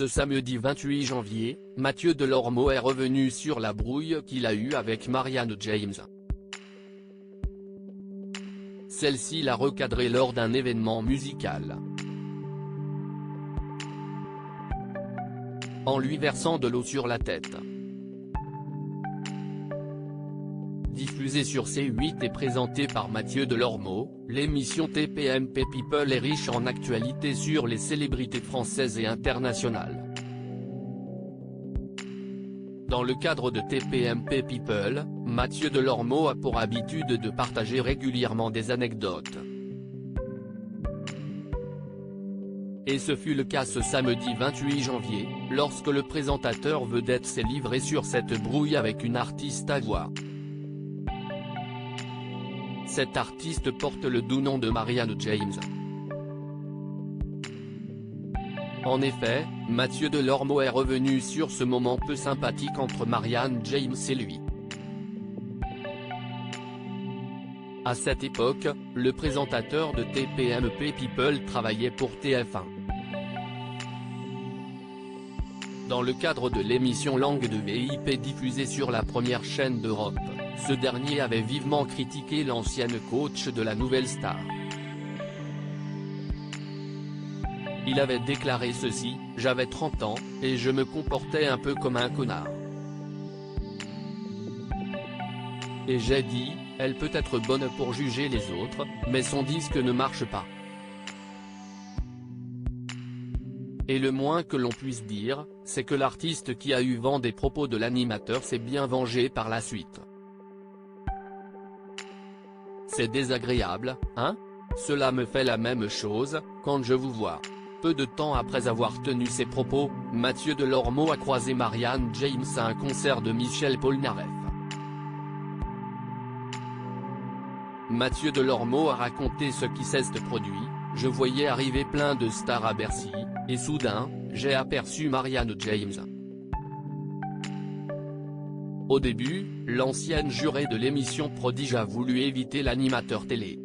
Ce samedi 28 janvier, Mathieu Delormeau est revenu sur la brouille qu'il a eue avec Marianne James. Celle-ci l'a recadré lors d'un événement musical, en lui versant de l'eau sur la tête. Diffusée sur C8 et présentée par Mathieu Delormeau, l'émission TPMP People est riche en actualités sur les célébrités françaises et internationales. Dans le cadre de TPMP People, Mathieu Delormeau a pour habitude de partager régulièrement des anecdotes. Et ce fut le cas ce samedi 28 janvier, lorsque le présentateur vedette s'est livré sur cette brouille avec une artiste à voix. Cette artiste porte le doux nom de Marianne James. En effet, Mathieu Delormeau est revenu sur ce moment peu sympathique entre Marianne James et lui. À cette époque, le présentateur de TPMP People travaillait pour TF1. Dans le cadre de l'émission Langue de VIP diffusée sur la première chaîne d'Europe, ce dernier avait vivement critiqué l'ancienne coach de la nouvelle star. Il avait déclaré ceci: « J'avais 30 ans, et je me comportais un peu comme un connard. Et j'ai dit, elle peut être bonne pour juger les autres, mais son disque ne marche pas. Et le moins que l'on puisse dire, c'est que l'artiste qui a eu vent des propos de l'animateur s'est bien vengé par la suite. C'est désagréable, hein? Cela me fait la même chose, quand je vous vois. » Peu de temps après avoir tenu ces propos, Mathieu Delormeau a croisé Marianne James à un concert de Michel Polnareff. Mathieu Delormeau a raconté ce qui s'est produit: « Je voyais arriver plein de stars à Bercy, et soudain, j'ai aperçu Marianne James. Au début, l'ancienne jurée de l'émission Prodige a voulu éviter l'animateur télé.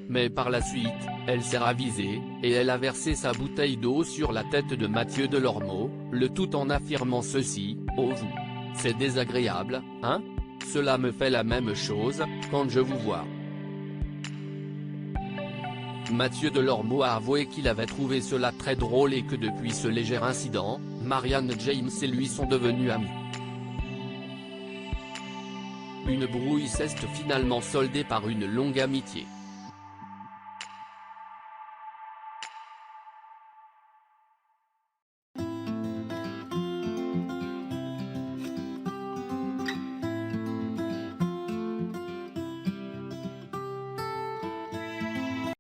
Mais par la suite, elle s'est ravisée, et elle a versé sa bouteille d'eau sur la tête de Mathieu Delormeau, le tout en affirmant ceci: « Oh vous. C'est désagréable, hein? Cela me fait la même chose, quand je vous vois. » Mathieu Delormeau a avoué qu'il avait trouvé cela très drôle et que depuis ce léger incident, Marianne James et lui sont devenus amis. Une brouille s'est finalement soldée par une longue amitié.